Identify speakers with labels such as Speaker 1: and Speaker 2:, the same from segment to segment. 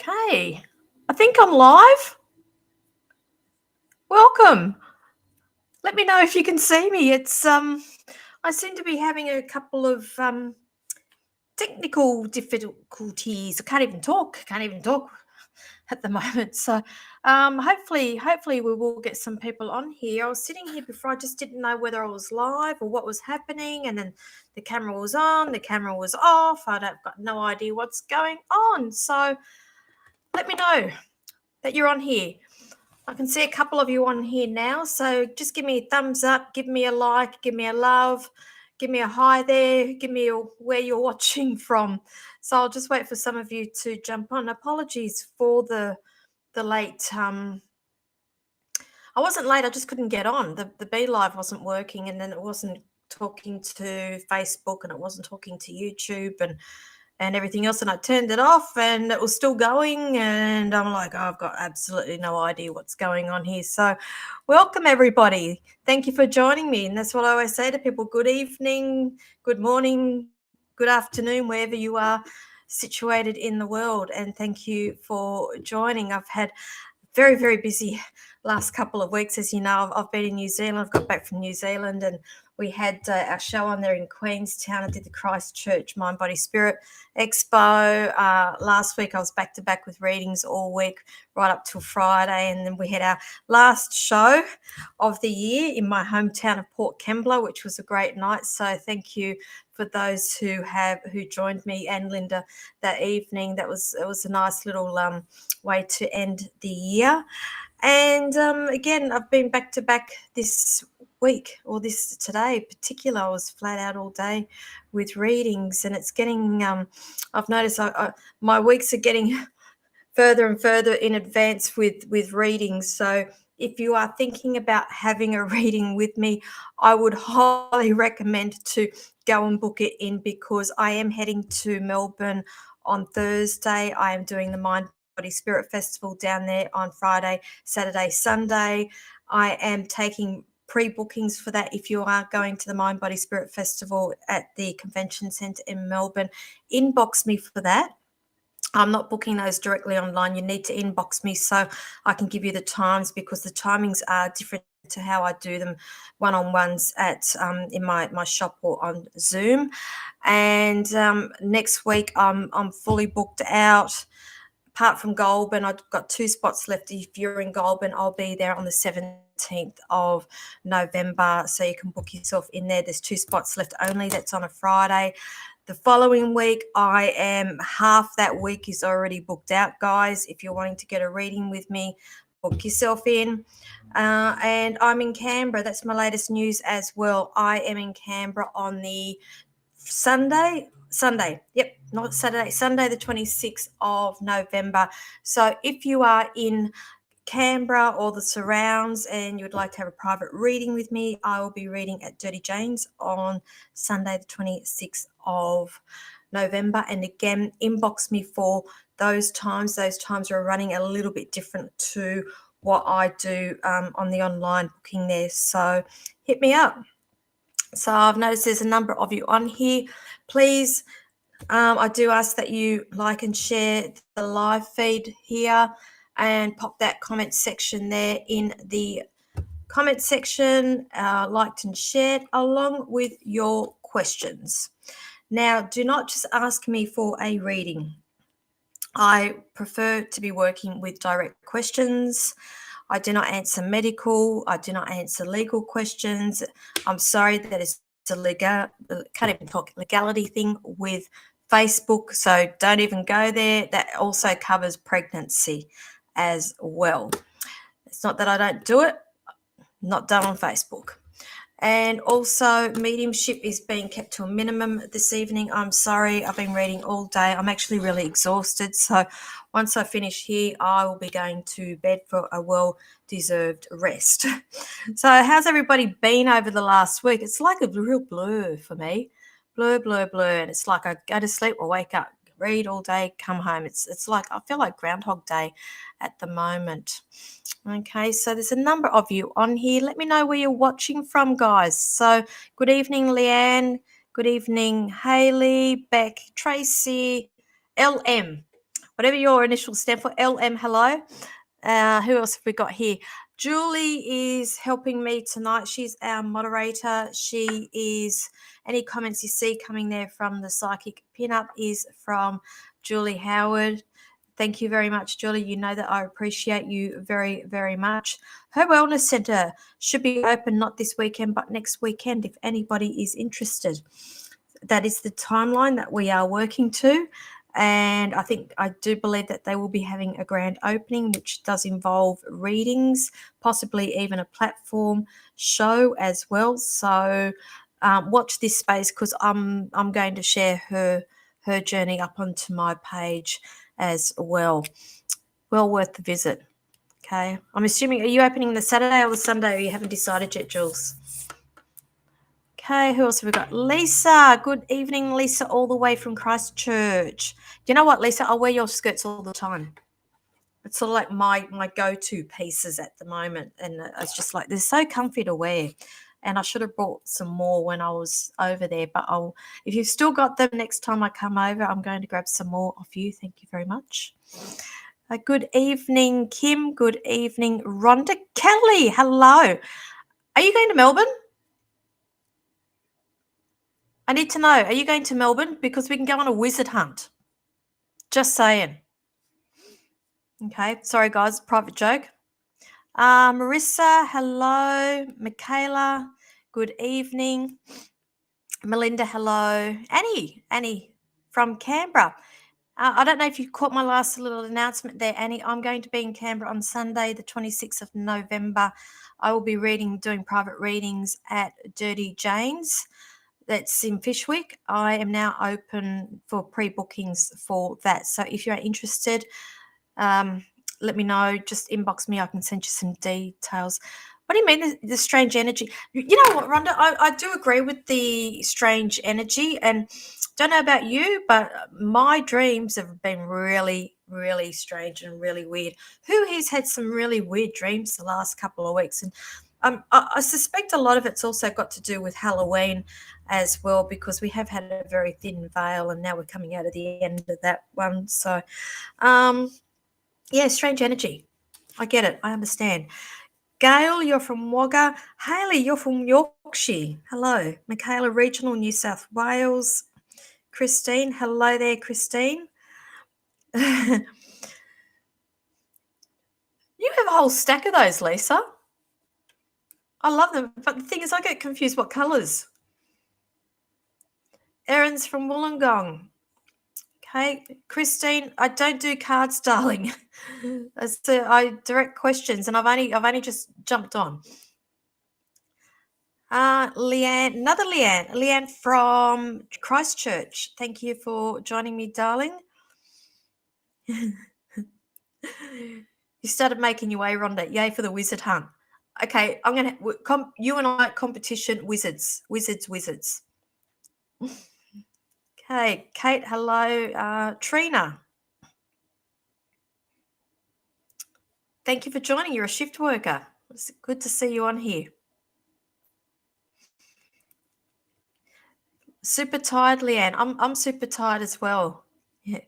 Speaker 1: Okay, I think I'm live. Welcome. Let me know if you can see me. I seem to be having a couple of technical difficulties. I can't even talk. At the moment. So, hopefully we will get some people on here. I was sitting here before. I just didn't know whether I was live or what was happening, and then the camera was on, the camera was off. I've got no idea what's going on. So, let me know that you're on here. I can see a couple of you on here now, so just give me a thumbs up, give me a like, give me a love, give me a hi there, give me where you're watching from. So I'll just wait for some of you to jump on. Apologies for the late. I wasn't late. I just couldn't get on. The Be Live wasn't working, and then it wasn't talking to Facebook, and it wasn't talking to YouTube, and everything else, and I turned it off and it was still going, and I'm like, oh, I've got absolutely no idea what's going on here. So welcome everybody. Thank you for joining me. And that's what I always say to people: good evening, good morning, good afternoon, wherever you are situated in the world. And thank you for joining. I've had very, very busy last couple of weeks. As you know, I've been in New Zealand. I've got back from New Zealand, and we had our show on there in Queenstown. I did the Christchurch Mind, Body, Spirit Expo. Last week I was back to back with readings all week, right up till Friday. And then we had our last show of the year in my hometown of Port Kembla, which was a great night. So thank you for those who joined me and Linda that evening. It was a nice little way to end the year. And again, I've been back to back this week, or this today in particular. I was flat out all day with readings, and it's getting I've noticed my weeks are getting further and further in advance with readings. So if you are thinking about having a reading with me, I would highly recommend to go and book it in, because I am heading to Melbourne on Thursday. I am doing the Mind, Body, Spirit Festival down there on Friday, Saturday, Sunday. I am taking pre-bookings for that. If you are going to the Mind, Body, Spirit Festival at the Convention Centre in Melbourne, inbox me for that. I'm not booking those directly online. You need to inbox me so I can give you the times, because the timings are different to how I do them one-on-ones at in my shop or on Zoom. And next week I'm fully booked out. Apart from Goulburn, I've got 2 spots left. If you're in Goulburn, I'll be there on the 17th of November, so you can book yourself in there. There's 2 spots left only. That's on a Friday. The following week, I am half that week is already booked out, guys. If you're wanting to get a reading with me, book yourself in. And I'm in Canberra. That's my latest news as well. I am in Canberra on the Sunday, yep, not Saturday, Sunday the 26th of November. So if you are in Canberra or the surrounds and you would like to have a private reading with me, I will be reading at Dirty Jane's on Sunday the 26th of November. And again, inbox me for those times. Those times are running a little bit different to what I do on the online booking there. So hit me up. So I've noticed there's a number of you on here. Please, I do ask that you like and share the live feed here, and pop that comment section there in the comment section, liked and shared, along with your questions. Now, do not just ask me for a reading. I prefer to be working with direct questions. I do not answer medical. I do not answer legal questions. I'm sorry, that is a can't even talk legality thing with Facebook, so don't even go there. That also covers pregnancy as well. It's not that I don't do it, not done on Facebook. And also, mediumship is being kept to a minimum this evening. I'm sorry, I've been reading all day. I'm actually really exhausted. So once I finish here, I will be going to bed for a well-deserved rest. So how's everybody been over the last week? It's like a real blur for me. Blur, blur, blur. And it's like I go to sleep or wake up, read all day, come home. It's like I feel like Groundhog Day at the moment. Okay, so there's a number of you on here. Let me know where you're watching from, guys. So good evening, Leanne. Good evening, Hayley, Beck, Tracy, LM. whatever your initials stand for. LM, hello. Who else have we got here? Julie is helping me tonight. She's our moderator. She is, any comments you see coming there from the psychic pinup is from Julie Howard. Thank you very much, Julie. You know that I appreciate you very, very much. Her Wellness Centre should be open not this weekend, but next weekend if anybody is interested. That is the timeline that we are working to. And I do believe that they will be having a grand opening, which does involve readings, possibly even a platform show as well. So watch this space, because I'm going to share her journey up onto my page as well. Well worth the visit. Okay. I'm assuming, are you opening the Saturday or the Sunday, or you haven't decided yet, Jules? Okay, who else have we got? Lisa. Good evening, Lisa, all the way from Christchurch. You know what, Lisa? I'll wear your skirts all the time. It's sort of like my go-to pieces at the moment. And it's just like, they're so comfy to wear. And I should have brought some more when I was over there. But if you've still got them next time I come over, I'm going to grab some more off you. Thank you very much. Good evening, Kim. Good evening, Rhonda Kelly. Hello. Are you going to Melbourne? I need to know, are you going to Melbourne? Because we can go on a wizard hunt. Just saying. Okay, sorry guys, private joke. Marissa, hello. Michaela, good evening. Melinda, hello. Annie from Canberra. I don't know if you caught my last little announcement there, Annie. I'm going to be in Canberra on Sunday, the 26th of November. I will be doing private readings at Dirty Jane's. That's in Fishwick. I am now open for pre-bookings for that. So if you're interested, let me know. Just inbox me. I can send you some details. What do you mean, the strange energy? You know what, Rhonda? I do agree with the strange energy. And don't know about you, but my dreams have been really, really strange and really weird. Who has had some really weird dreams the last couple of weeks? And I suspect a lot of it's also got to do with Halloween as well, because we have had a very thin veil and now we're coming out of the end of that one. So, yeah, strange energy. I get it. I understand. Gail, you're from Wagga. Hayley, you're from Yorkshire. Hello. Michaela, Regional New South Wales. Christine, hello there, Christine. You have a whole stack of those, Lisa. I love them. But the thing is, I get confused what colours. Erin's from Wollongong. Okay. Christine, I don't do cards, darling. I direct questions, and I've only just jumped on. Leanne, another Leanne from Christchurch. Thank you for joining me, darling. You started making your way, Rhonda. Yay for the wizard hunt. Okay, I'm gonna you and I competition wizards. Okay, Kate, hello. Trina, thank you for joining. You're a shift worker. It's good to see you on here. Super tired, Leanne. I'm super tired as well. Yeah.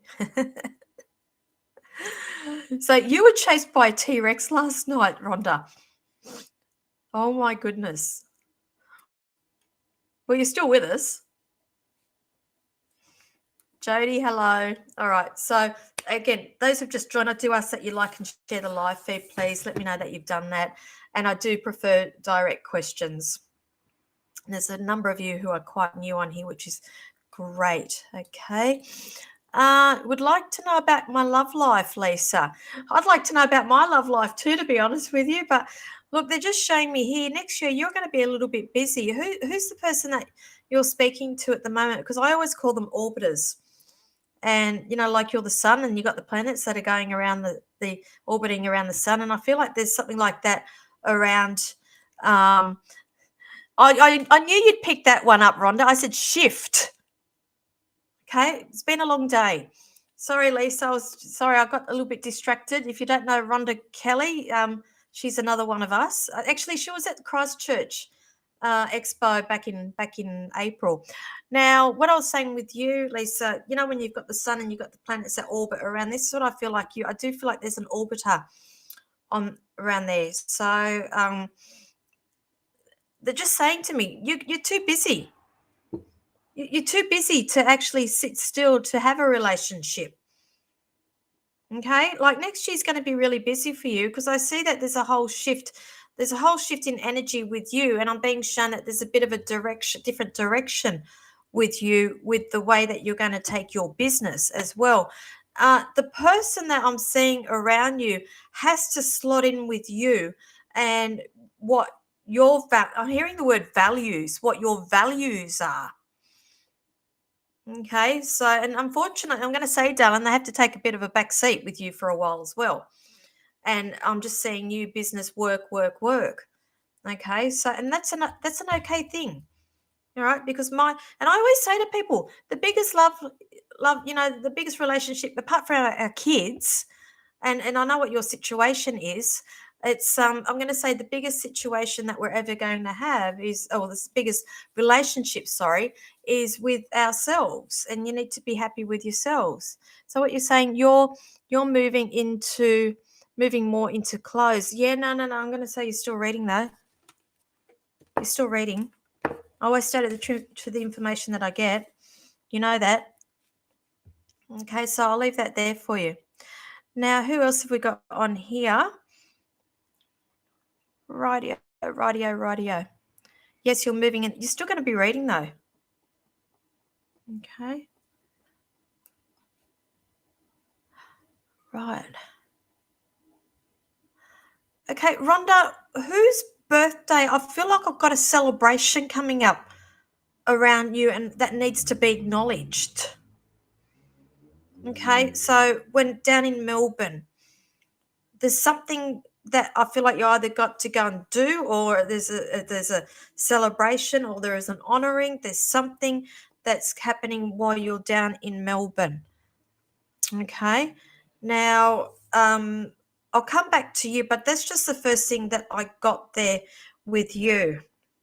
Speaker 1: So you were chased by a T-Rex last night, Rhonda. Oh my goodness. Well, you're still with us. Jody, hello. All right. So again, those who've just joined, I do ask that you like and share the live feed, please. Let me know that you've done that. And I do prefer direct questions. There's a number of you who are quite new on here, which is great. Okay. Would like to know about my love life, Lisa. I'd like to know about my love life too, to be honest with you. But look, they're just showing me here. Next year, you're going to be a little bit busy. Who's the person that you're speaking to at the moment? Because I always call them orbiters. And, you know, like you're the sun and you've got the planets that are going around the orbiting around the sun. And I feel like there's something like that around. I knew you'd pick that one up, Rhonda. I said shift. Okay, it's been a long day. Sorry, Lisa. I got a little bit distracted. If you don't know Rhonda Kelly, she's another one of us. Actually, she was at Christchurch expo back in April. Now, what I was saying with you, Lisa, when you've got the sun and you've got the planets that orbit around, this is what I feel like I do feel like there's an orbiter on around there. So they're just saying to me, you're too busy. You're too busy to actually sit still to have a relationship. Okay, like next year's going to be really busy for you because I see that there's a whole shift. There's a whole shift in energy with you, and I'm being shown that there's a bit of a different direction with you, with the way that you're going to take your business as well. The person that I'm seeing around you has to slot in with you, and what I'm hearing the word values, what your values are. Okay, so, and unfortunately, I'm going to say, darling, they have to take a bit of a back seat with you for a while as well. And I'm just seeing you business work, work, work. Okay, so, and that's an okay thing. All right, because and I always say to people, the biggest love, the biggest relationship apart from our kids, and I know what your situation is. It's I'm going to say the biggest situation that we're ever going to have is, the biggest relationship, sorry, is with ourselves, and you need to be happy with yourselves. So what you're saying, you're moving more into clothes. Yeah, no. I'm going to say you're still reading though. You're still reading. I always stay to the information that I get. You know that. Okay, so I'll leave that there for you. Now, who else have we got on here? Radio. Yes, you're moving in. You're still going to be reading though. Okay. Right. Okay, Rhonda, whose birthday? I feel like I've got a celebration coming up around you and that needs to be acknowledged. Okay, so when down in Melbourne, there's something that I feel like you either got to go and do, or there's a celebration, or there is an honouring. There's something that's happening while you're down in Melbourne. Okay, now I'll come back to you, but that's just the first thing that I got there with you.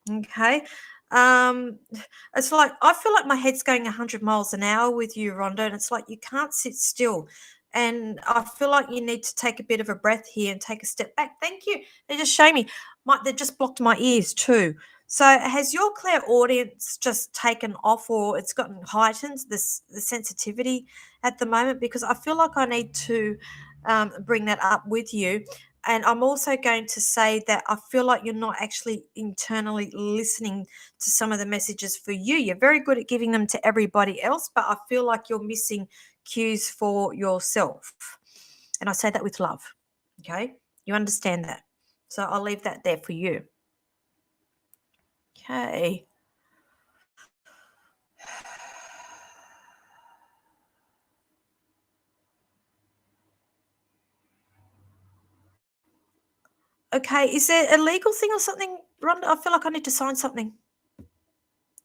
Speaker 1: Okay. It's like I feel like my head's going 100 miles an hour with you, Rhonda, and it's like you can't sit still. And I feel like you need to take a bit of a breath here and take a step back. Thank you. They just show me. They just blocked my ears too. So has your clairaudience just taken off, or it's gotten heightened, the sensitivity at the moment? Because I feel like I need to bring that up with you. And I'm also going to say that I feel like you're not actually internally listening to some of the messages for you. You're very good at giving them to everybody else, but I feel like you're missing cues for yourself. And I say that with love. Okay? You understand that. So I'll leave that there for you. Okay. Okay, is there a legal thing or something, Rhonda? I feel like I need to sign something.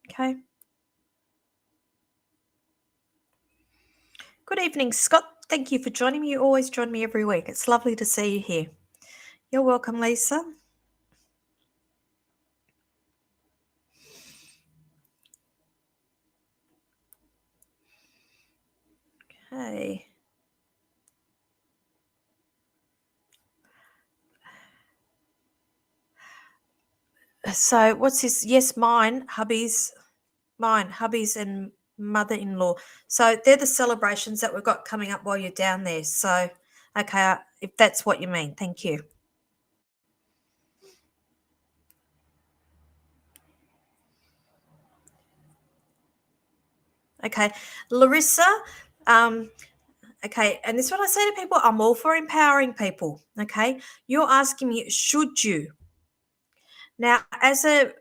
Speaker 1: Okay. Good evening, Scott. Thank you for joining me. You always join me every week. It's lovely to see you here. You're welcome, Lisa. Okay. So what's this? Yes, mine, hubbies, and mother-in-law. So they're the celebrations that we've got coming up while you're down there. So, okay, if that's what you mean, thank you. Okay, Larissa. Okay, and this is what I say to people. I'm all for empowering people. Okay, you're asking me, should you? Now, as a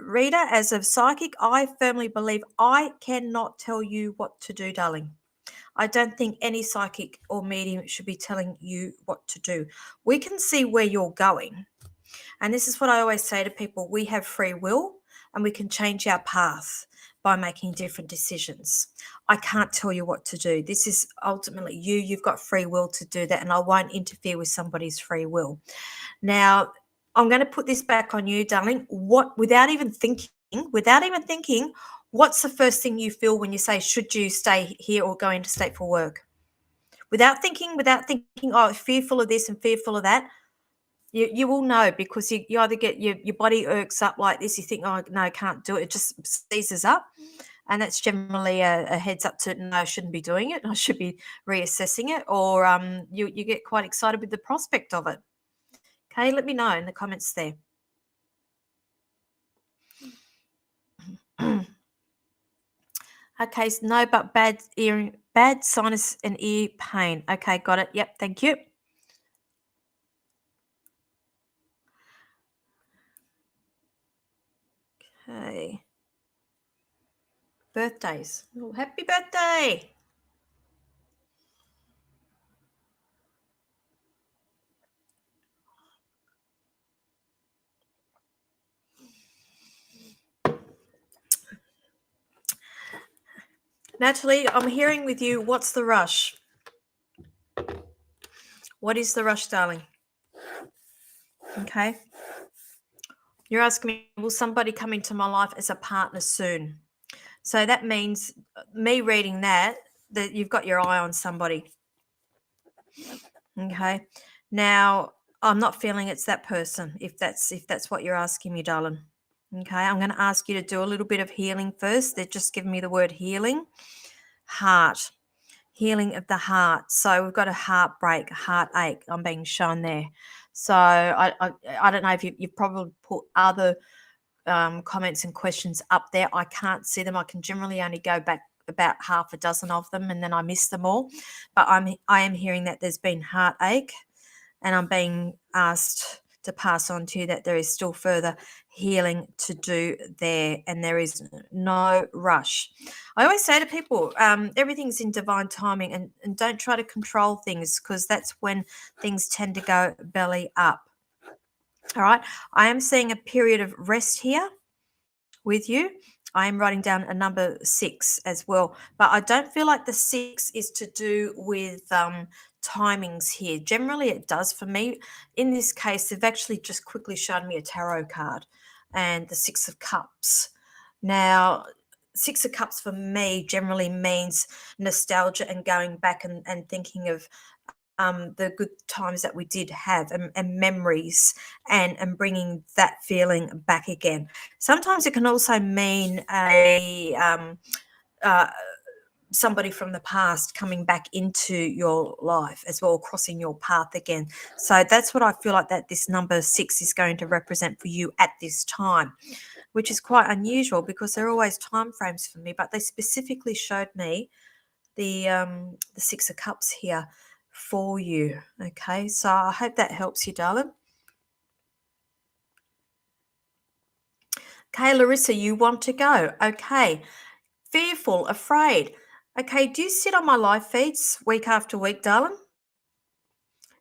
Speaker 1: reader, as a psychic, I firmly believe I cannot tell you what to do, darling. I don't think any psychic or medium should be telling you what to do. We can see where you're going. And this is what I always say to people. We have free will and we can change our path by making different decisions. I can't tell you what to do. This is ultimately you. You've got free will to do that, and I won't interfere with somebody's free will. Now, I'm going to put this back on you, darling. Without even thinking, what's the first thing you feel when you say, should you stay here or go interstate for work? Without thinking, oh, fearful of this and fearful of that, you will know, because you either get your body irks up like this, you think, oh, no, I can't do it. It just seizes up. And that's generally a heads up to, no, I shouldn't be doing it. I should be reassessing it. Or you get quite excited with the prospect of it. Okay, let me know in the comments there. Okay, so no, but bad sinus and ear pain. Okay, got it. Yep, thank you. Okay. Birthdays. Oh, happy birthday. Natalie, I'm hearing with you, what's the rush? What is the rush, darling? Okay. You're asking me, will somebody come into my life as a partner soon? So that means me reading that you've got your eye on somebody. Okay. Now, I'm not feeling it's that person, if that's what you're asking me, darling. Okay. I'm going to ask you to do a little bit of healing first. They're just giving me the word healing. Heart. Healing of the heart. So we've got a heartbreak, heartache. I'm being shown there. So I don't know if you've probably put other comments and questions up there. I can't see them. I can generally only go back about half a dozen of them, and then I miss them all. But I am hearing that there's been heartache, and I'm being asked to pass on to you that there is still further healing to do there, and there is no rush. I always say to people, everything's in divine timing, and don't try to control things, because that's when things tend to go belly up. All right. I am seeing a period of rest here with you. I am writing down a number 6 as well, but I don't feel like the 6 is to do with timings here. Generally, it does for me. In this case, they've actually just quickly shown me a tarot card and the 6 of Cups. Now, 6 of Cups for me generally means nostalgia and going back and thinking of the good times that we did have, and memories, and bringing that feeling back again. Sometimes it can also mean somebody from the past coming back into your life as well, crossing your path again. So that's what I feel like that this number 6 is going to represent for you at this time, which is quite unusual, because they're always time frames for me, but they specifically showed me the 6 of Cups here for you. Okay, so I hope that helps you, darling. Okay, Larissa, you want to go. Okay, fearful, afraid. Okay, do you sit on my live feeds week after week, darling?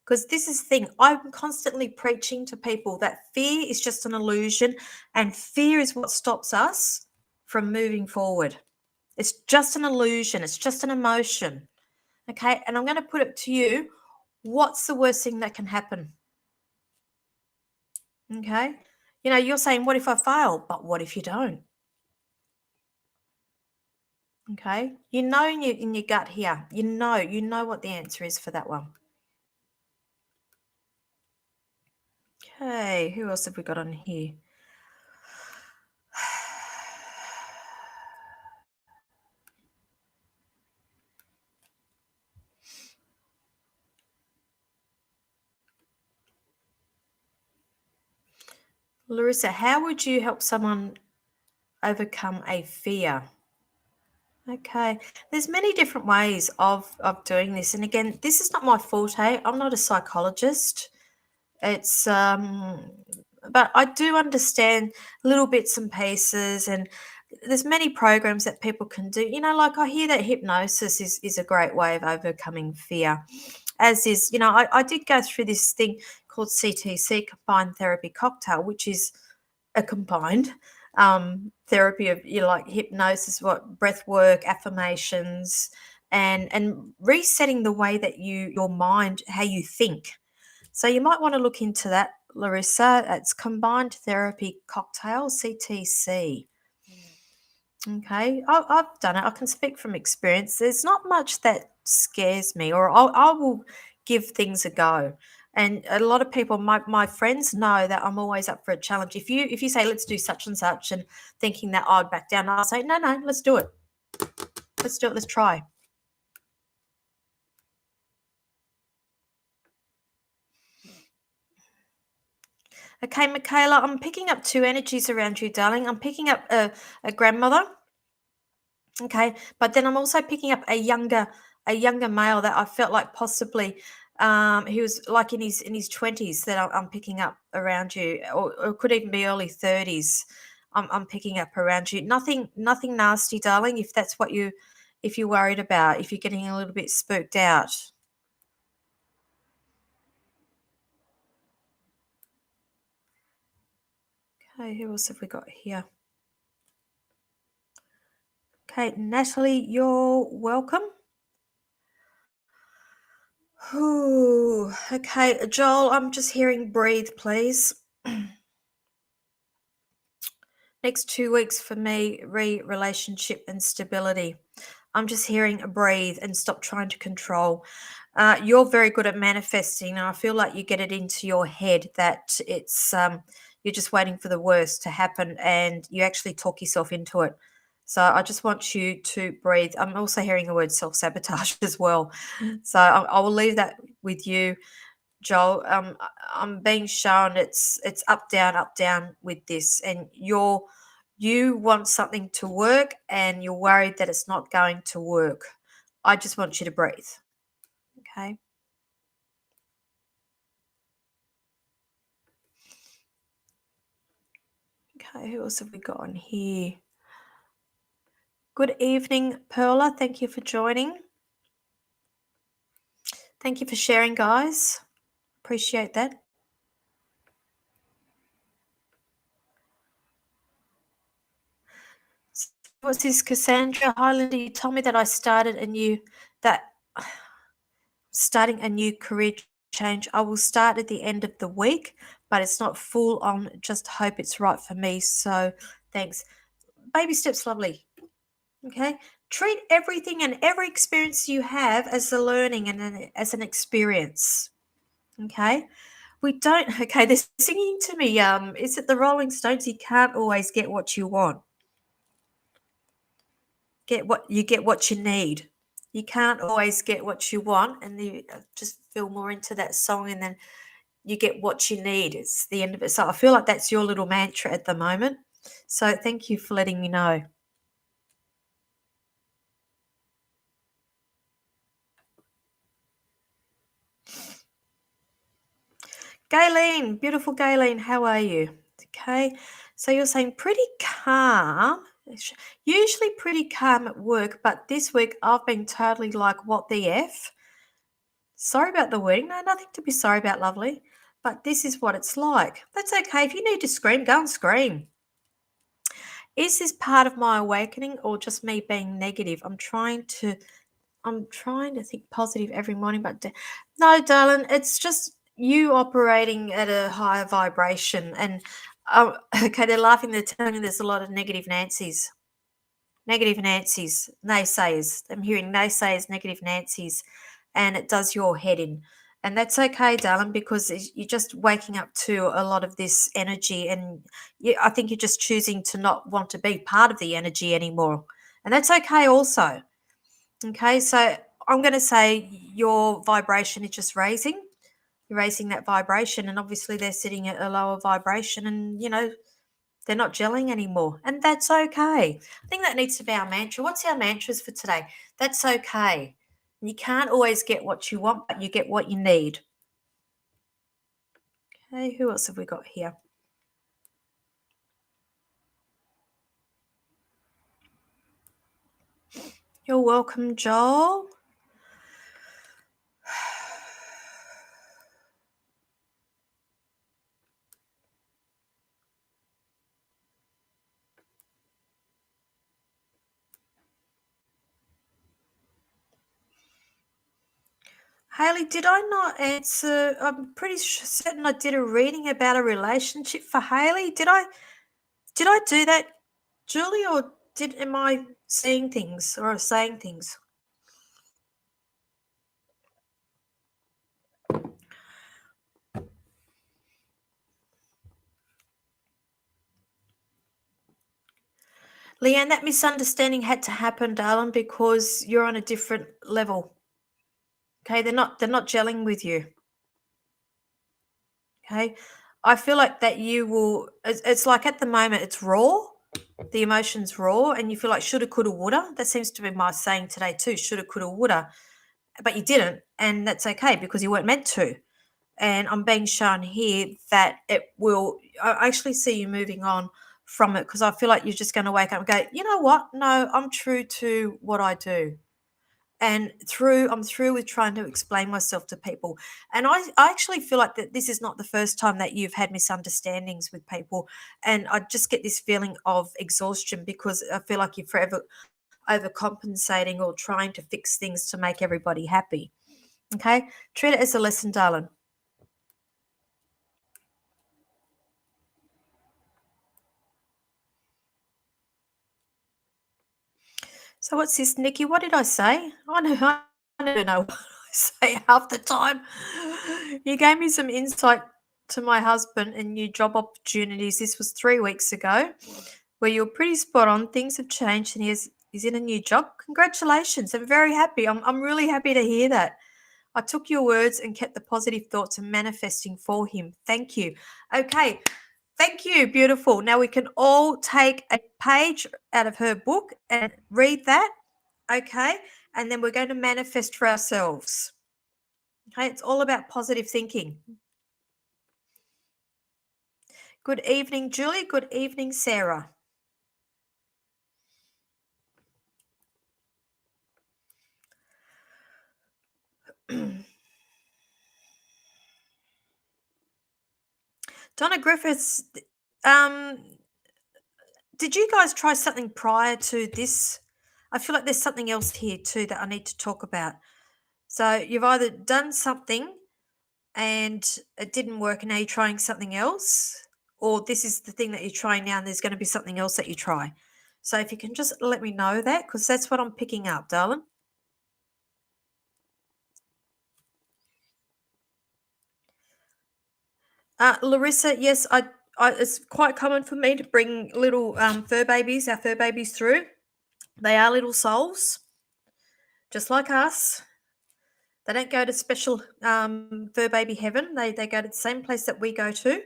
Speaker 1: Because this is the thing, I'm constantly preaching to people that fear is just an illusion, and fear is what stops us from moving forward. It's just an illusion. It's just an emotion. Okay, and I'm going to put it to you. What's the worst thing that can happen? Okay. You're saying, what if I fail? But what if you don't? Okay. In your gut here, you know what the answer is for that one. Okay. Who else have we got on here? Larissa, how would you help someone overcome a fear? Okay. There's many different ways of doing this. And again, this is not my forte. I'm not a psychologist. It's but I do understand little bits and pieces, and there's many programs that people can do. Like I hear that hypnosis is a great way of overcoming fear. As is, I did go through this thing called CTC, Combined Therapy Cocktail, which is a combined therapy of like hypnosis, breath work, affirmations, and resetting the way that your mind, how you think. So you might want to look into that, Larissa. It's Combined Therapy Cocktail, CTC. Okay, I've done it. I can speak from experience. There's not much that scares me, or I will give things a go. And a lot of people, my friends know that I'm always up for a challenge. If you say let's do such and such, and thinking that I'd back down, I'll say no, let's do it. Let's do it. Let's try. Okay, Michaela, I'm picking up two energies around you, darling. I'm picking up a grandmother. Okay, but then I'm also picking up a younger male that I felt like possibly he was like in his 20s that I'm picking up around you, or could even be early 30s. I'm picking up around you. Nothing nasty, darling. If that's what if you're worried about, if you're getting a little bit spooked out. Okay, who else have we got here? Okay, Natalie, you're welcome. Ooh, okay, Joel, I'm just hearing breathe, please. Next 2 weeks for me, relationship and stability. I'm just hearing a breathe and stop trying to control. You're very good at manifesting, and I feel like you get it into your head that it's you're just waiting for the worst to happen, and you actually talk yourself into it. So I just want you to breathe. I'm also hearing the word self sabotage as well. So I will leave that with you, Joel. I'm being shown it's up down with this, and you want something to work, and you're worried that it's not going to work. I just want you to breathe. Okay. Okay, who else have we got on here? Good evening, Perla. Thank you for joining. Thank you for sharing, guys. Appreciate that. What's this, Cassandra Highlander? You told me that I started starting a new career change. I will start at the end of the week, but it's not full on. Just hope it's right for me. So thanks. Baby steps, lovely. Okay. Treat everything and every experience you have as a learning and as an experience. Okay. We don't. Okay. They're singing to me. Is it the Rolling Stones? You can't always get what you want. Get what you need. You can't always get what you want, and you just feel more into that song, and then you get what you need. It's the end of it. So I feel like that's your little mantra at the moment. So thank you for letting me know. Gayleen, beautiful Gayleen, how are you? Okay, so you're saying pretty calm, usually pretty calm at work, but this week I've been totally like, what the F? Sorry about the wording. No, nothing to be sorry about, lovely. But this is what it's like. That's okay. If you need to scream, go and scream. Is this part of my awakening or just me being negative? I'm trying to think positive every morning, but no, darling, it's just you operating at a higher vibration. And okay, they're laughing. They're telling me there's a lot of negative Nancy's, naysayers. I'm hearing naysayers, negative Nancy's, and it does your head in. And that's okay, darling, because you're just waking up to a lot of this energy, and I think you're just choosing to not want to be part of the energy anymore. And that's okay also. Okay, so I'm going to say your vibration is just raising. You're raising that vibration, and obviously they're sitting at a lower vibration, and they're not gelling anymore, and that's okay. I think that needs to be our mantra. What's our mantras for today? That's okay. You can't always get what you want, but you get what you need. Okay, who else have we got here? You're welcome, Joel. Haley, did I not answer? I'm pretty certain I did a reading about a relationship for Haley. Did I do that, Julie, or did am I seeing things or saying things? Leanne, that misunderstanding had to happen, darling, because you're on a different level. Okay, they're not gelling with you. Okay. I feel like that you will it's like at the moment it's raw, the emotion's raw, and you feel like shoulda, coulda, woulda. That seems to be my saying today too, shoulda, coulda, woulda. But you didn't, and that's okay because you weren't meant to. And I'm being shown here that it will I actually see you moving on from it because I feel like you're just going to wake up and go, you know what? No, I'm true to what I do. And I'm through with trying to explain myself to people. And I actually feel like that this is not the first time that you've had misunderstandings with people. And I just get this feeling of exhaustion because I feel like you're forever overcompensating or trying to fix things to make everybody happy. Okay. Treat it as a lesson, darling. So what's this, Nikki? What did I say? I never know what I say half the time. You gave me some insight to my husband and new job opportunities. This was 3 weeks ago, where you're pretty spot on. Things have changed, and he's in a new job. Congratulations! I'm very happy. I'm really happy to hear that. I took your words and kept the positive thoughts and manifesting for him. Thank you. Okay, thank you. Beautiful. Now we can all take a page out of her book and read that. Okay. And then we're going to manifest for ourselves. Okay. It's all about positive thinking. Good evening, Julie. Good evening, Sarah. Donna Griffiths, did you guys try something prior to this? I feel like there's something else here too that I need to talk about. So you've either done something and it didn't work and now you're trying something else, or this is the thing that you're trying now and there's going to be something else that you try. So if you can just let me know that, because that's what I'm picking up, darling. Larissa, yes, it's quite common for me to bring little our fur babies through. They are little souls, just like us. They don't go to special fur baby heaven. They go to the same place that we go to,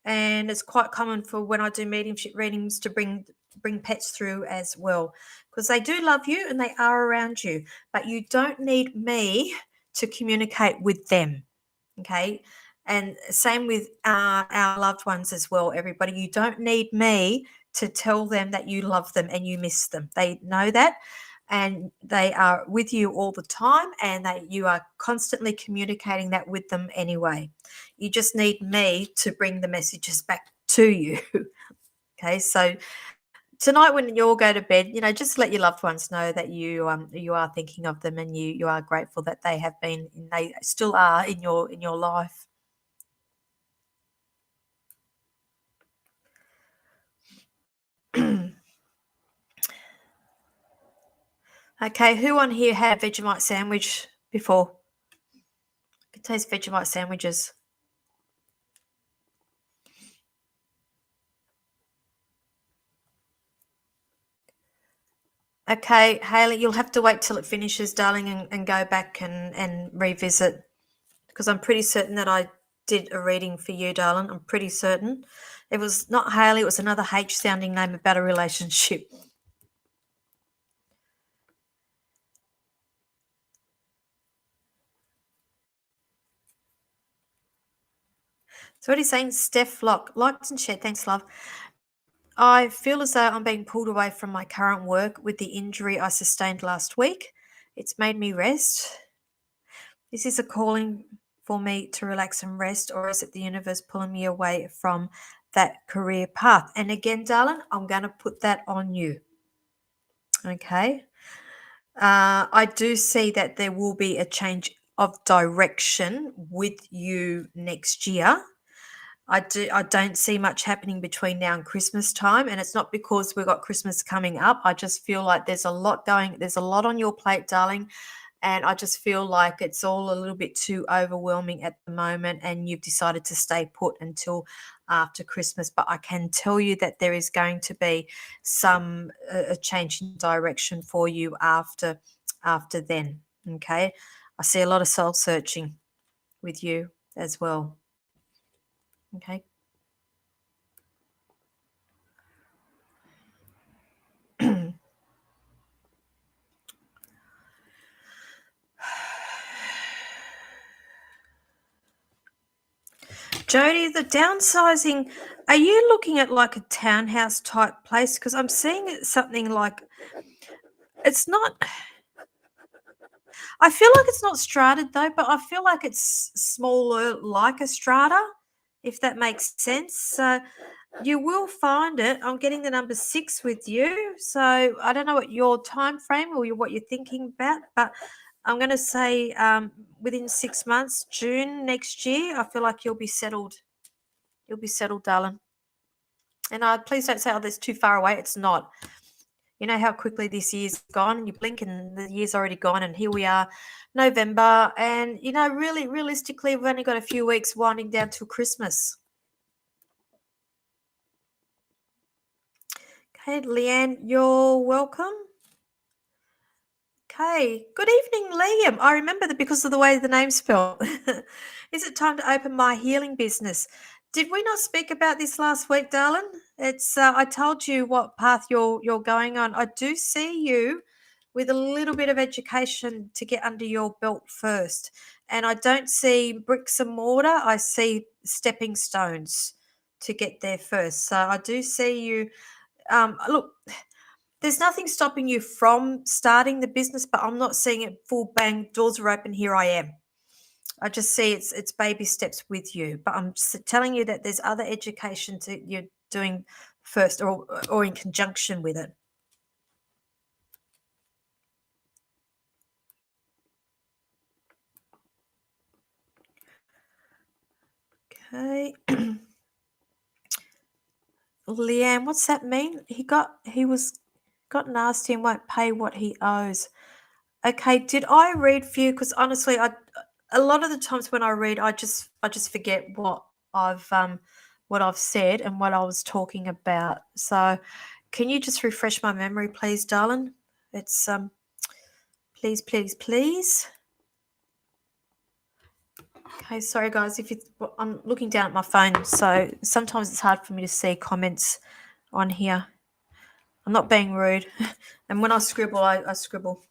Speaker 1: and it's quite common for when I do mediumship readings to bring pets through as well because they do love you and they are around you, but you don't need me to communicate with them. Okay. And same with our loved ones as well, everybody. You don't need me to tell them that you love them and you miss them. They know that and they are with you all the time and that you are constantly communicating that with them anyway. You just need me to bring the messages back to you. Okay. So tonight when you all go to bed, just let your loved ones know that you are thinking of them and you are grateful that they have been and they still are in your life. Okay, who on here had Vegemite sandwich before? I can taste Vegemite sandwiches. Okay, Haley, you'll have to wait till it finishes, darling, and go back and revisit because I'm pretty certain that I did a reading for you, darling. I'm pretty certain. It was not Haley, it was another H sounding name about a relationship. So what are you saying? Steph Lock, liked and shared. Thanks, love. I feel as though I'm being pulled away from my current work with the injury I sustained last week. It's made me rest. Is this a calling for me to relax and rest, or is it the universe pulling me away from that career path? And again, darling, I'm going to put that on you. Okay. I do see that there will be a change of direction with you next year. I don't see much happening between now and Christmas time, and it's not because we've got Christmas coming up. I just feel like there's a lot on your plate, darling, and I just feel like it's all a little bit too overwhelming at the moment, and you've decided to stay put until after Christmas. But I can tell you that there is going to be some a change in direction for you after then. Okay, I see a lot of soul searching with you as well. Okay. Jody, the downsizing, are you looking at like a townhouse type place? Because I'm seeing it something like it's not, I feel like it's not strated though, but I feel like it's smaller like a strata, if that makes sense. So you will find it. I'm getting the number 6 with you. So I don't know what your time frame or what you're thinking about, but I'm going to say within 6 months, June next year, I feel like you'll be settled. You'll be settled, darling. And please don't say, oh, that's too far away. It's not. You know how quickly this year's gone, and you blink and the year's already gone, and here we are, November. And, you know, really, realistically, we've only got a few weeks winding down till Christmas. Okay, Leanne, you're welcome. Okay, good evening, Liam. I remember that because of the way the name's spelled. Is it time to open my healing business? Did we not speak about this last week, darling? It's I told you what path you're going on. I do see you with a little bit of education to get under your belt first. And I don't see bricks and mortar. I see stepping stones to get there first. So I do see you look, there's nothing stopping you from starting the business, but I'm not seeing it full bang, doors are open, here I am. I just see it's baby steps with you, but I'm telling you that there's other education you're doing first or in conjunction with it. Okay. Leanne, what's that mean? He got nasty and won't pay what he owes. Okay, did I read for you? Because honestly, a lot of the times when I read, I just forget what I've said and what I was talking about. So, can you just refresh my memory, please, darling? It's please, please, please. Okay, sorry guys, I'm looking down at my phone, so sometimes it's hard for me to see comments on here. I'm not being rude, and when I scribble, I scribble.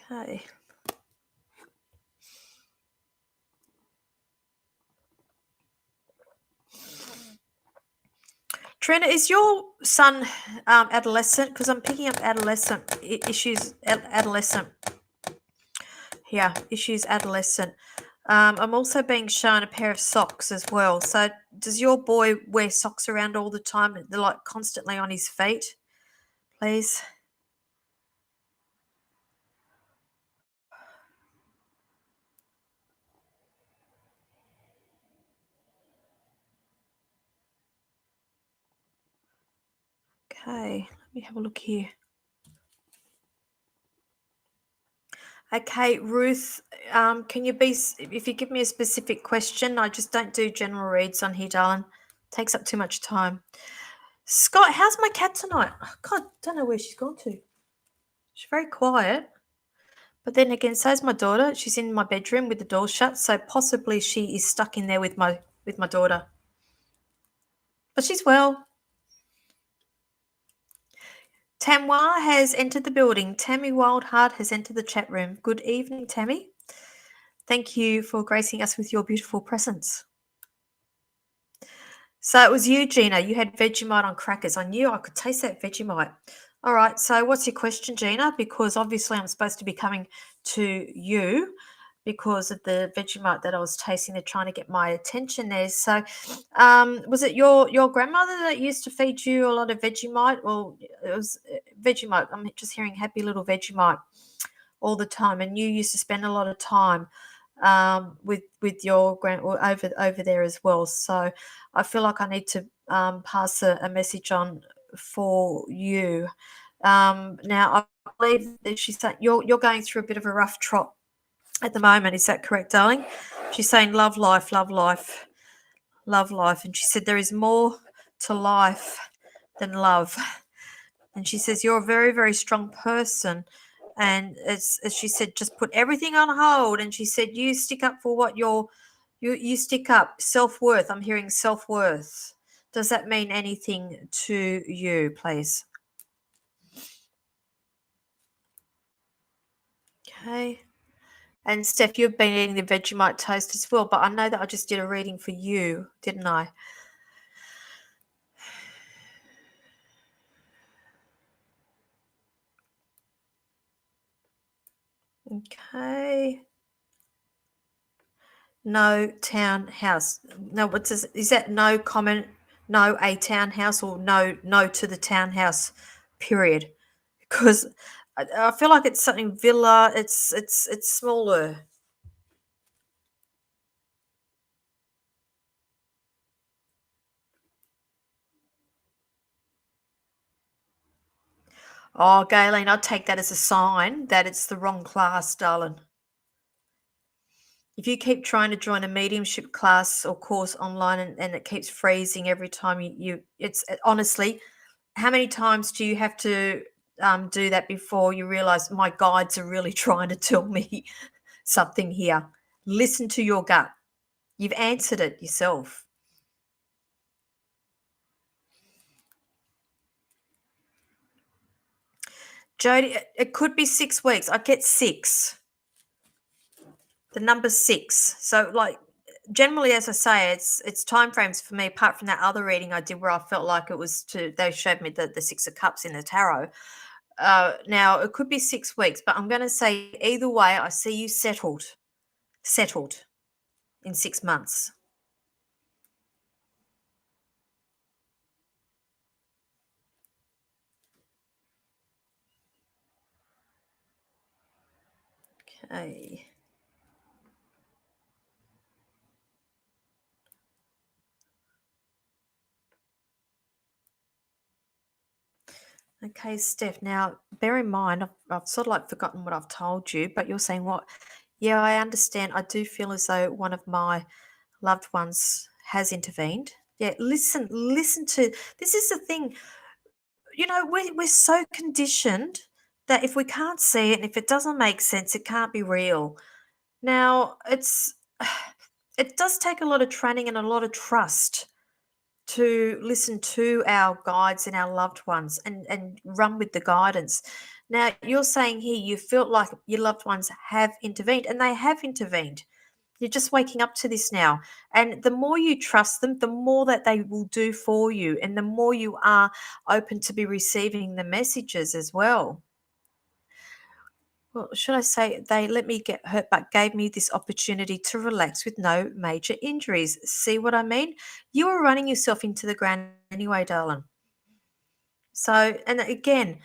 Speaker 1: Okay. Trina, is your son adolescent? Because I'm picking up adolescent issues. Adolescent. Yeah, issues adolescent. I'm also being shown a pair of socks as well. So does your boy wear socks around all the time? They're like constantly on his feet, please. Okay, let me have a look here. Okay, Ruth, can you if you give me a specific question, I just don't do general reads on here, darling. Takes up too much time. Scott, how's my cat tonight? Oh, God, don't know where she's gone to. She's very quiet. But then again, so's my daughter. She's in my bedroom with the door shut, so possibly she is stuck in there with my daughter. But she's well. Tamwa has entered the building. Tammy Wildheart has entered the chat room. Good evening, Tammy. Thank you for gracing us with your beautiful presence. So it was you, Gina. You had Vegemite on crackers. I knew I could taste that Vegemite. All right. So what's your question, Gina? Because obviously I'm supposed to be coming to you because of the Vegemite that I was tasting. They're trying to get my attention there. So, was it your grandmother that used to feed you a lot of Vegemite? Well, it was Vegemite. I'm just hearing happy little Vegemite all the time, and you used to spend a lot of time with your over there as well. So I feel like I need to pass a message on for you. Now I believe that she's saying you're going through a bit of a rough trot at the moment. Is that correct, darling? She's saying love life, love life, love life, and she said there is more to life than love. And she says you're a very, very strong person. And as she said, just put everything on hold. And she said, you stick up for what you stick up. Self-worth. I'm hearing self-worth. Does that mean anything to you, please? Okay. And Steph, you've been eating the Vegemite toast as well, but I know that I just did a reading for you, didn't I? Okay. No townhouse. No, what does is that no comment? No a townhouse or no to the townhouse? Period. Because I feel like it's something villa. It's smaller. Oh, Galen, I'd take that as a sign that it's the wrong class, darling. If you keep trying to join a mediumship class or course online and it keeps freezing every time it's honestly, how many times do you have to do that before you realize my guides are really trying to tell me something here? Listen to your gut. You've answered it yourself. Jody, it could be 6 weeks. I get 6. The number 6. So like generally, as I say, it's time frames for me, apart from that other reading I did where I felt like it was they showed me the 6 of Cups in the tarot. Now it could be 6 weeks, but I'm gonna say either way, I see you settled in 6 months. Okay. Okay, Steph. Now, bear in mind, I've sort of like forgotten what I've told you, but you're saying what? Yeah, I understand. I do feel as though one of my loved ones has intervened. Yeah, listen to this is the thing. We're so conditioned that if we can't see it and if it doesn't make sense, it can't be real. Now, it does take a lot of training and a lot of trust to listen to our guides and our loved ones and run with the guidance. Now, you're saying here you felt like your loved ones have intervened, and they have intervened. You're just waking up to this now. And the more you trust them, the more that they will do for you, and the more you are open to be receiving the messages as well. Well, should I say they let me get hurt but gave me this opportunity to relax with no major injuries. See what I mean? You were running yourself into the ground anyway, darling. So, and again,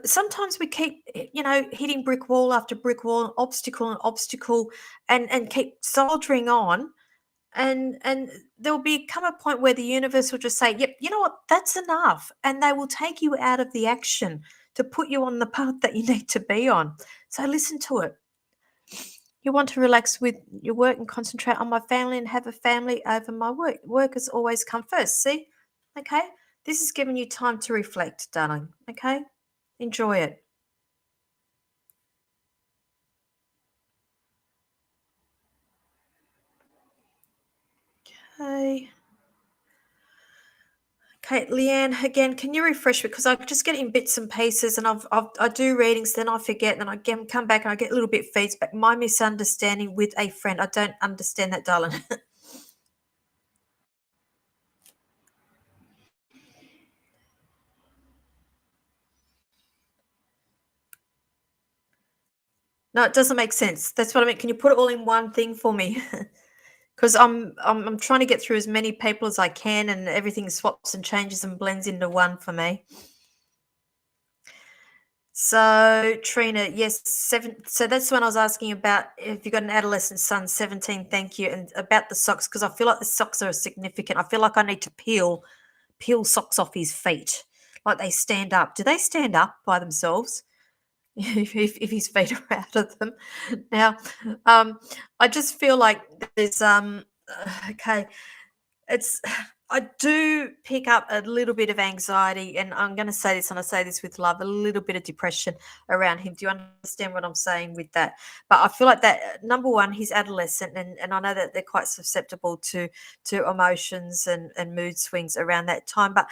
Speaker 1: sometimes we keep, hitting brick wall after brick wall, and obstacle, and keep soldiering on. And there'll be come a point where the universe will just say, "Yep, you know what? That's enough," and they will take you out of the action to put you on the path that you need to be on. So listen to it. You want to relax with your work and concentrate on my family and have a family over my work. Work has always come first. See? Okay? This is giving you time to reflect, darling. Okay? Enjoy it. Okay. Okay, Leanne, again, can you refresh because I just get in bits and pieces, and I do readings, then I forget, then I get, come back and I get a little bit feedback. My misunderstanding with a friend. I don't understand that, darling. No, it doesn't make sense. That's what I mean. Can you put it all in one thing for me? Because I'm trying to get through as many people as I can, and everything swaps and changes and blends into one for me. So Trina, yes, seven. So that's when I was asking about if you got an adolescent son, 17. Thank you, and about the socks because I feel like the socks are significant. I feel like I need to peel socks off his feet, like they stand up. Do they stand up by themselves? If his feet are out of them. Now, I just feel like there's okay, it's I do pick up a little bit of anxiety, and I'm going to say this, and I say this with love, a little bit of depression around him. Do you understand what I'm saying with that? But I feel like that number one, he's adolescent, and I know that they're quite susceptible to emotions and mood swings around that time. But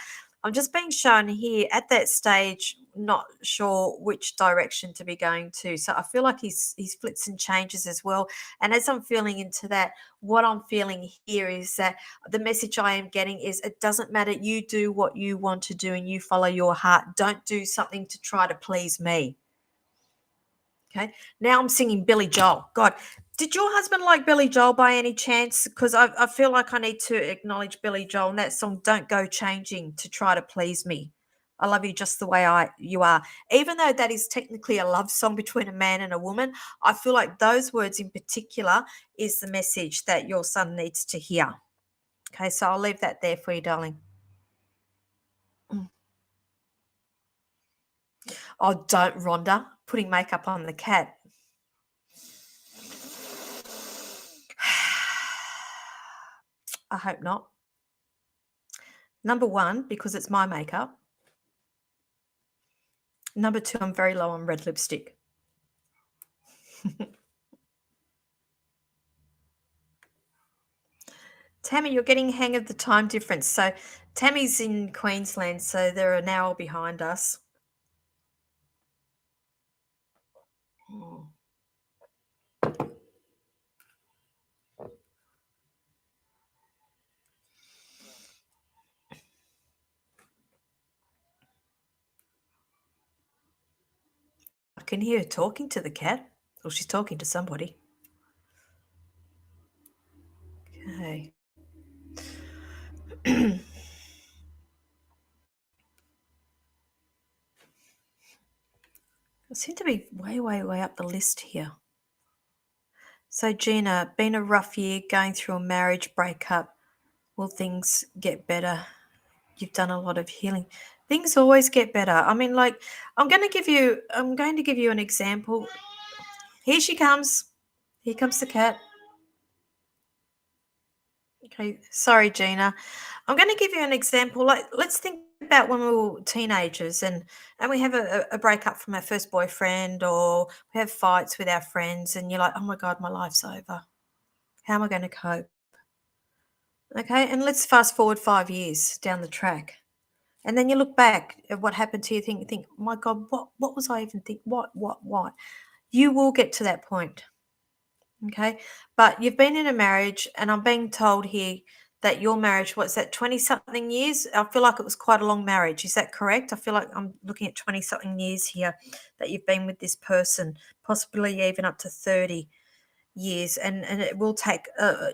Speaker 1: I'm just being shown here at that stage, not sure which direction to be going to. So I feel like he's flips and changes as well. And as I'm feeling into that, what I'm feeling here is that the message I am getting is it doesn't matter. You do what you want to do and you follow your heart. Don't do something to try to please me. Okay. Now I'm singing Billy Joel. God, did your husband like Billy Joel by any chance? Because I feel like I need to acknowledge Billy Joel and that song, Don't Go Changing to Try to Please Me. I love you just the way you are. Even though that is technically a love song between a man and a woman, I feel like those words in particular is the message that your son needs to hear. Okay, so I'll leave that there for you, darling. Mm. Oh, don't, Rhonda, putting makeup on the cat. I hope not. Number one, because it's my makeup. Number two, I'm very low on red lipstick. Tammy, you're getting hang of the time difference. So Tammy's in Queensland, so they're an hour behind us. Mm. I can hear her talking to the cat. Or she's talking to somebody. Okay. I seem to be way, way, way up the list here. So Gina, been a rough year going through a marriage breakup. Will things get better? You've done a lot of healing. Things always get better. I mean, like, I'm going to give you an example. Here she comes. Here comes the cat. Okay, sorry, Gina. I'm going to give you an example. Like, let's think about when we were teenagers and we have a breakup from our first boyfriend, or we have fights with our friends, and you're like, oh my God, my life's over. How am I going to cope? Okay, and let's fast forward 5 years down the track. And then you look back at what happened to you, think, oh my God, what was I even think? What? You will get to that point. Okay. But you've been in a marriage, and I'm being told here that your marriage, what's that, 20 something years? I feel like it was quite a long marriage. Is that correct? I feel like I'm looking at 20 something years here that you've been with this person, possibly even up to 30 years. And it will take, a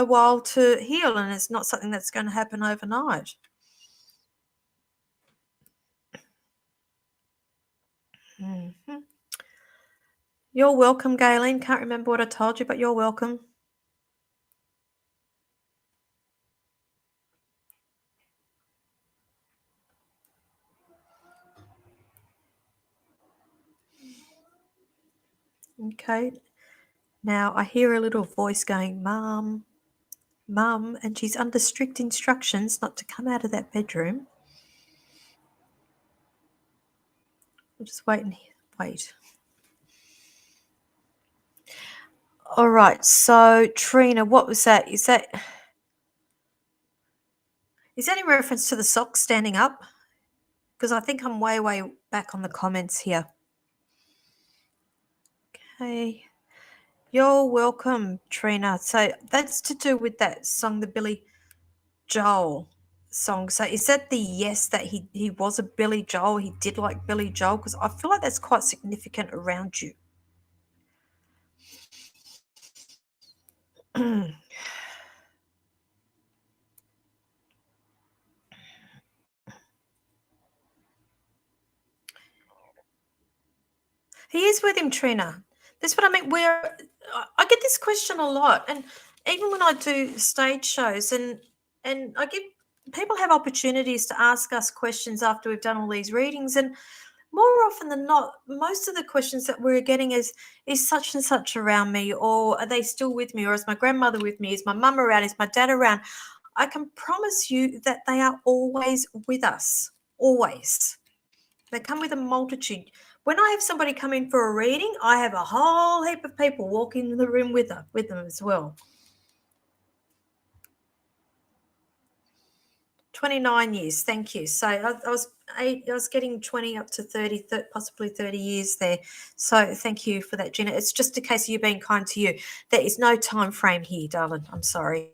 Speaker 1: while to heal. And it's not something that's going to happen overnight. Mhm. You're welcome, Galen. Can't remember what I told you, but you're welcome. Okay. Now I hear a little voice going, Mum, Mum, and she's under strict instructions not to come out of that bedroom. We'll just wait and wait. All right. So Trina, what was that? Is that in reference to the socks standing up? Because I think I'm way, way back on the comments here. Okay. You're welcome, Trina. So that's to do with that song, the Billy Joel song. So is that the yes that he was a Billy Joel? He did like Billy Joel? Because I feel like that's quite significant around you. He is with him, Trina. That's what I mean. I get this question a lot, and even when I do stage shows, and I get people have opportunities to ask us questions after we've done all these readings, and more often than not, most of the questions that we're getting is such and such around me, or are they still with me, or is my grandmother with me, is my mum around, is my dad around? I can promise you that they are always with us, always. They come with a multitude. When I have somebody come in for a reading, I have a whole heap of people walk into the room with them as well. 29 years, thank you. So I was getting 20 up to 30, possibly 30 years there. So thank you for that, Gina. It's just a case of you being kind to you. There is no time frame here, darling. I'm sorry.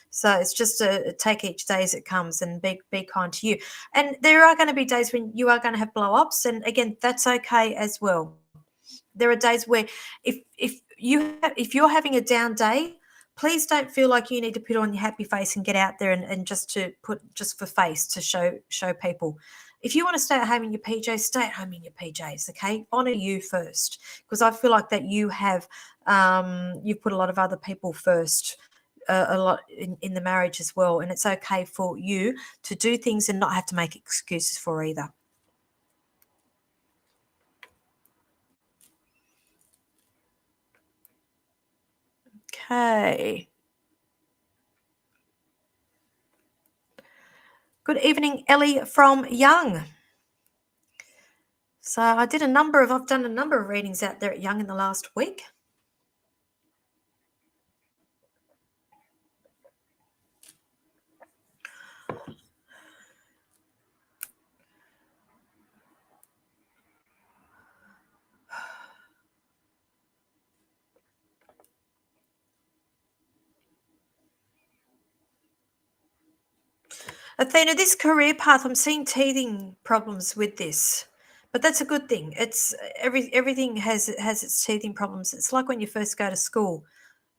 Speaker 1: So it's just a take each day as it comes and be kind to you. And there are going to be days when you are going to have blow ups, and again, that's okay as well. There are days where if you're having a down day, please don't feel like you need to put on your happy face and get out there and just for face to show people. If you want to stay at home in your PJs, stay at home in your PJs. Okay, honor you first, because I feel like that you've put a lot of other people first. A lot in the marriage as well, and it's okay for you to do things and not have to make excuses for either. Okay. Good evening, Ellie from Young. So I've done a number of readings out there at Young in the last week. Athena, this career path, I'm seeing teething problems with this, but that's a good thing. It's everything has its teething problems. It's like when you first go to school,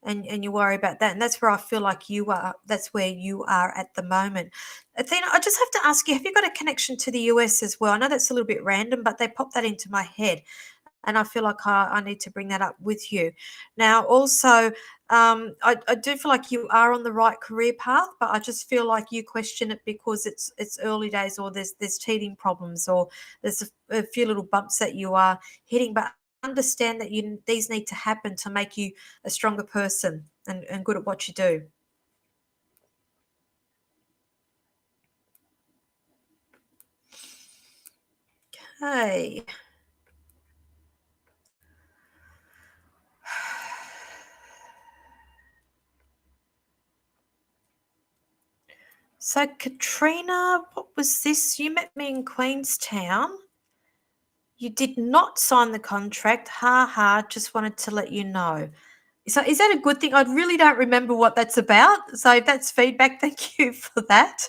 Speaker 1: and you worry about that, and that's where I feel like you are. That's where you are at the moment. Athena, I just have to ask you: have you got a connection to the US as well? I know that's a little bit random, but they popped that into my head, and I feel like I need to bring that up with you. Now, also, I do feel like you are on the right career path, but I just feel like you question it because it's early days, or there's teething problems, or there's a few little bumps that you are hitting. But understand that these need to happen to make you a stronger person and good at what you do. Okay. So, Katrina, what was this? You met me in Queenstown. You did not sign the contract. Ha ha, just wanted to let you know. So, is that a good thing? I really don't remember what that's about. So, if that's feedback, thank you for that.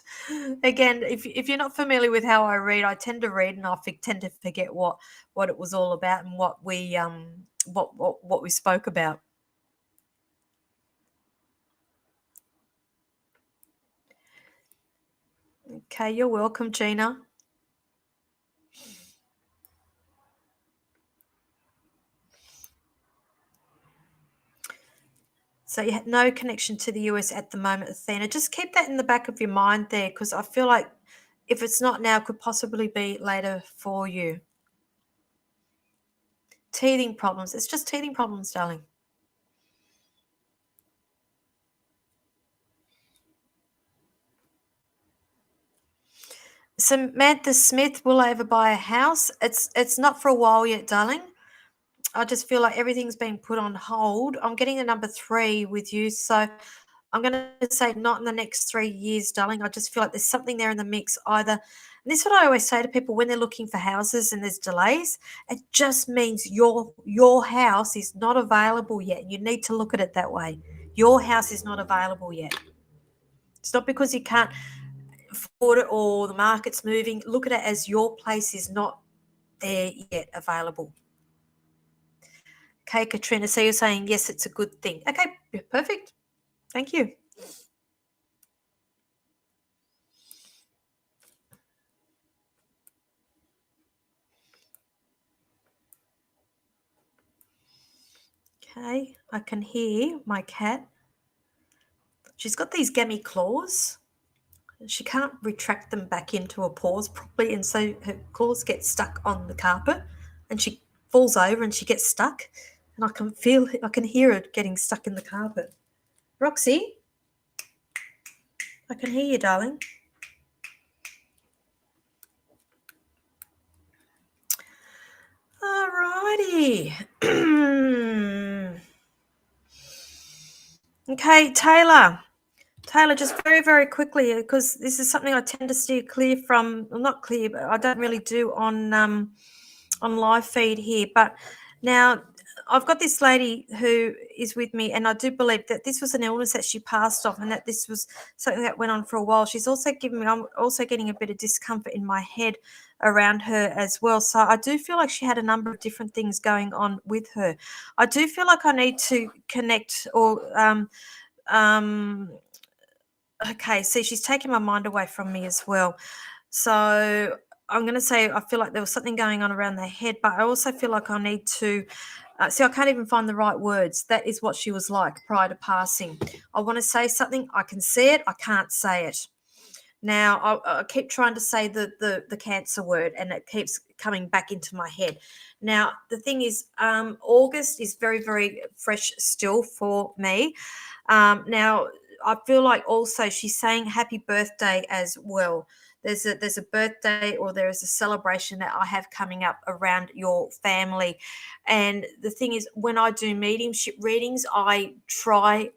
Speaker 1: Again, if you're not familiar with how I read, I tend to read and tend to forget what it was all about and what we spoke about. Okay, you're welcome, Gina. So you had no connection to the US at the moment, Athena. Just keep that in the back of your mind there, because I feel like if it's not now, it could possibly be later for you. Teething problems. It's just teething problems, darling. Samantha Smith, will I ever buy a house? It's not for a while yet, darling. I just feel like everything's being put on hold. I'm getting a number 3 with you, so I'm going to say not in the next 3 years, darling. I just feel like there's something there in the mix either. And this is what I always say to people when they're looking for houses and there's delays. It just means your house is not available yet. You need to look at it that way. Your house is not available yet. It's not because you can't afford it or the market's moving. Look at it as your place is not there yet available. Okay, Katrina, so you're saying yes, it's a good thing. Okay, perfect. Thank you. Okay, I can hear my cat. She's got these gammy claws. She can't retract them back into her paws properly, and so her claws get stuck on the carpet, and she falls over and she gets stuck. And I can hear her getting stuck in the carpet. Roxy, I can hear you, darling. Alrighty. Okay, Taylor. Taylor, just very, very quickly, because this is something I tend to steer clear from. Well, not clear, but I don't really do on live feed here. But now I've got this lady who is with me, and I do believe that this was an illness that she passed off, and that this was something that went on for a while. She's also giving me, I'm also getting a bit of discomfort in my head around her as well. So I do feel like she had a number of different things going on with her. I do feel like I need to connect or okay, see, she's taken my mind away from me as well. So I'm going to say I feel like there was something going on around their head, but I also feel like I need to see. I can't even find the right words. That is what she was like prior to passing. I want to say something. I can see it. I can't say it. Now I keep trying to say the cancer word, and it keeps coming back into my head. Now the thing is, August is very, very fresh still for me. Now I feel like also she's saying happy birthday as well. There's a birthday, or there is a celebration that I have coming up around your family. And the thing is, when I do mediumship readings, I try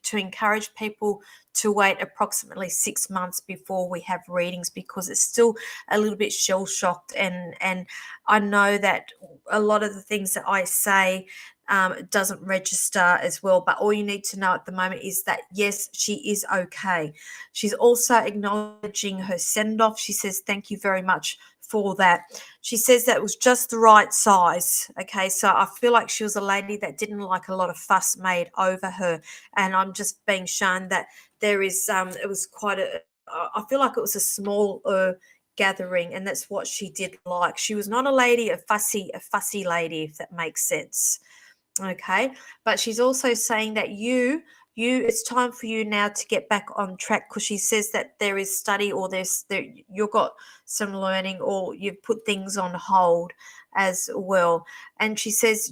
Speaker 1: to encourage people to wait approximately 6 months before we have readings, because it's still a little bit shell shocked, and I know that a lot of the things that I say doesn't register as well. But all you need to know at the moment is that yes, she is okay. She's also acknowledging her send off. She says thank you very much for that. She says that it was just the right size. Okay, so I feel like she was a lady that didn't like a lot of fuss made over her, and I'm just being shown that there is it was quite a, I feel like it was a small gathering, and that's what she did like. She was not a lady, a fussy lady, if that makes sense. Okay, but she's also saying that it's time for you now to get back on track, because she says that there is study, or you've got some learning, or you've put things on hold as well. And she says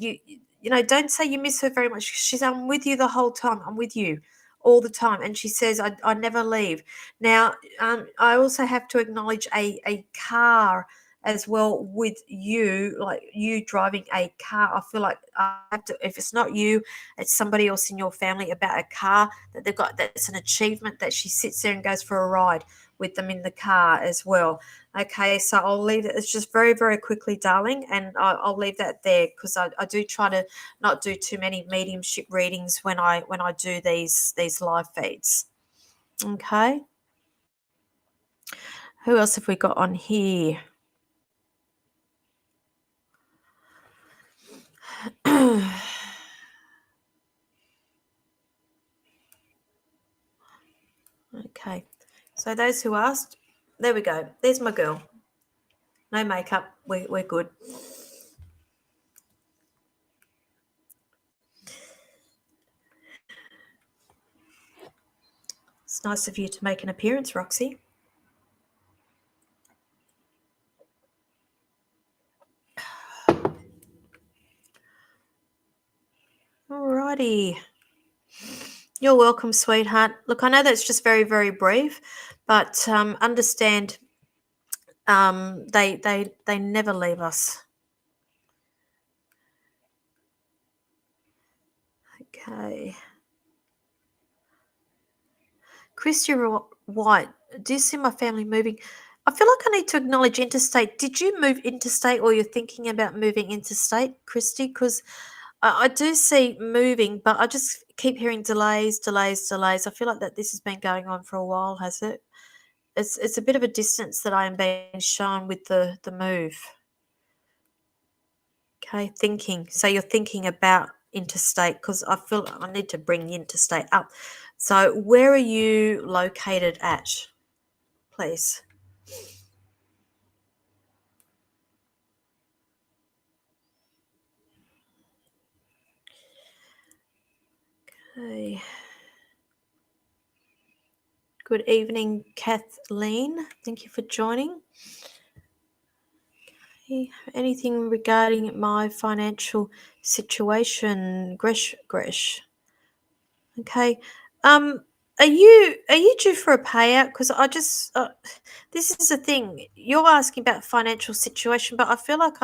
Speaker 1: don't say you miss her very much. She's I'm with you the whole time. I'm with you all the time. And she says I never leave. Now I also have to acknowledge a car as well with you, like you driving a car. I feel like I have to, if it's not you, it's somebody else in your family, about a car that they've got. That's an achievement that she sits there and goes for a ride with them in the car as well. Okay, so I'll leave it. It's just very, very quickly, darling, and I'll leave that there, because I do try to not do too many mediumship readings when I do these live feeds. Okay. Who else have we got on here? Okay, so those who asked, there we go. There's my girl. No makeup. We're good. It's nice of you to make an appearance, Roxy. Alrighty. You're welcome, sweetheart. Look, I know that's just very, very brief, but understand they never leave us. Okay. Christy White, do you see my family moving? I feel like I need to acknowledge interstate. Did you move interstate, or you're thinking about moving interstate, Christy? Because I do see moving, but I just keep hearing delays, delays, delays. I feel like that this has been going on for a while, has it? It's a bit of a distance that I am being shown with the move. Okay, thinking. So you're thinking about interstate because I feel I need to bring the interstate up. So where are you located at, please? Okay. Good evening, Kathleen. Thank you for joining. Okay. Anything regarding my financial situation, Gresh? Okay. Are you due for a payout? Because I just this is the thing. You're asking about financial situation, but I feel like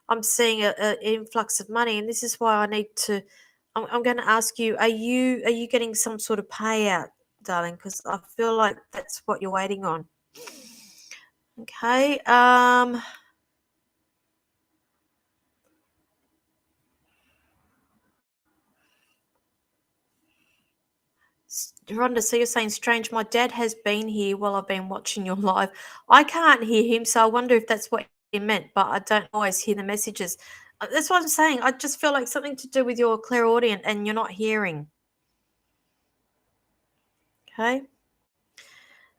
Speaker 1: I'm seeing a influx of money, and this is why I need to. I'm going to ask you: are you getting some sort of payout, darling? Because I feel like that's what you're waiting on. Okay. Rhonda, so you're saying strange. My dad has been here while I've been watching your live. I can't hear him, so I wonder if that's what he meant, but I don't always hear the messages. That's what I'm saying. I just feel like something to do with your clairaudient and you're not hearing. Okay.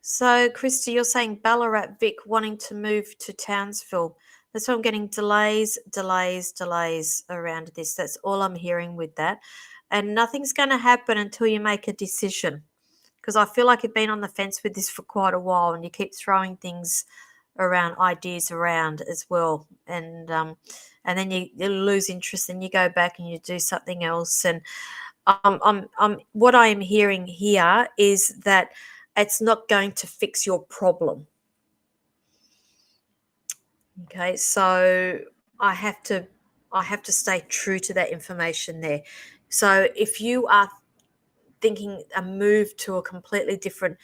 Speaker 1: So, Christy, you're saying Ballarat Vic wanting to move to Townsville. That's why I'm getting delays around this. That's all I'm hearing with that. And nothing's going to happen until you make a decision. Because I feel like you've been on the fence with this for quite a while and you keep throwing things around, ideas around as well. And then you lose interest and you go back and you do something else. And what I am hearing here is that it's not going to fix your problem. Okay, so I have to stay true to that information there. So if you are thinking a move to a completely different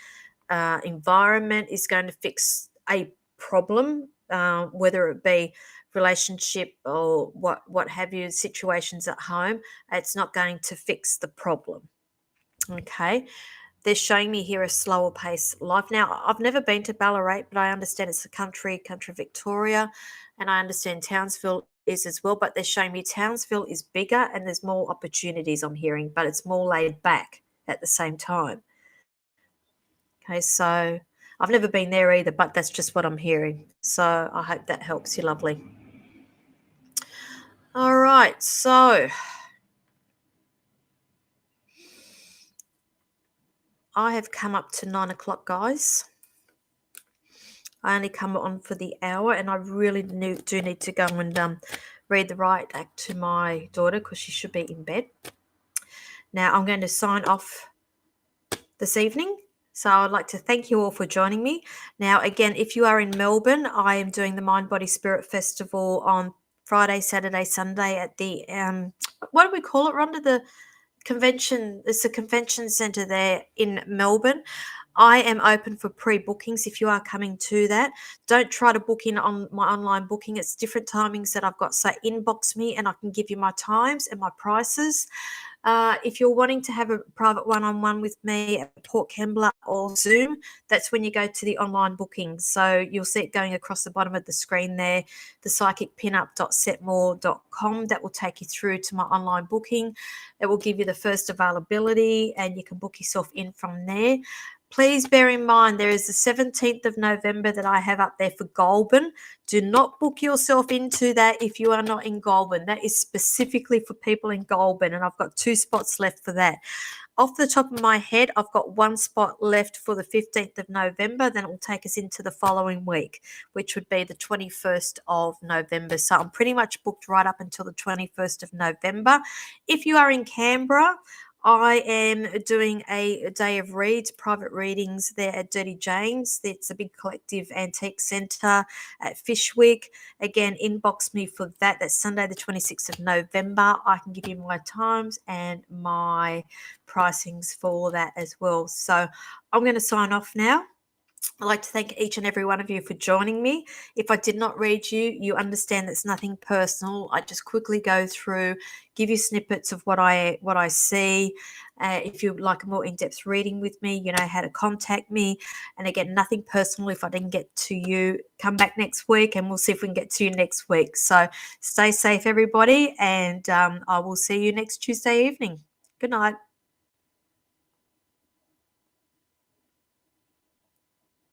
Speaker 1: environment is going to fix a problem, whether it be relationship or what have you, situations at home, it's not going to fix the problem. Okay. They're showing me here a slower pace life. Now, I've never been to Ballarat, but I understand it's a country Victoria, and I understand Townsville is as well, but they're showing me Townsville is bigger and there's more opportunities I'm hearing, but it's more laid back at the same time. Okay, so I've never been there either, but that's just what I'm hearing. So I hope that helps you, lovely. All right, so I have come up to 9 o'clock, guys. I only come on for the hour, and I really do need to go and read the Riot Act to my daughter because she should be in bed. Now, I'm going to sign off this evening. So I'd like to thank you all for joining me. Now, again, if you are in Melbourne, I am doing the Mind, Body, Spirit Festival on Friday, Saturday, Sunday at the, what do we call it, Rhonda? The convention, it's a convention centre there in Melbourne. I am open for pre-bookings if you are coming to that. Don't try to book in on my online booking. It's different timings that I've got. So inbox me and I can give you my times and my prices. If you're wanting to have a private one-on-one with me at Port Kembla or Zoom, that's when you go to the online booking. So you'll see it going across the bottom of the screen there, the psychicpinup.setmore.com. That will take you through to my online booking. It will give you the first availability and you can book yourself in from there. Please bear in mind there is the 17th of November that I have up there for Goulburn. Do not book yourself into that if you are not in Goulburn. That is specifically for people in Goulburn, and I've got 2 spots left for that. Off the top of my head, I've got 1 spot left for the 15th of November. Then it will take us into the following week, which would be the 21st of November. So I'm pretty much booked right up until the 21st of November. If you are in Canberra, I am doing a day of reads, private readings there at Dirty Jane's. It's a big collective antique centre at Fishwick. Again, inbox me for that. That's Sunday the 26th of November. I can give you my times and my pricings for that as well. So I'm going to sign off now. I'd like to thank each and every one of you for joining me. If I did not read you, you understand that's nothing personal. I just quickly go through, give you snippets of what I see. If you'd like a more in-depth reading with me, you know how to contact me. And again, nothing personal. If I didn't get to you, come back next week and we'll see if we can get to you next week. So stay safe, everybody, and I will see you next Tuesday evening. Good night.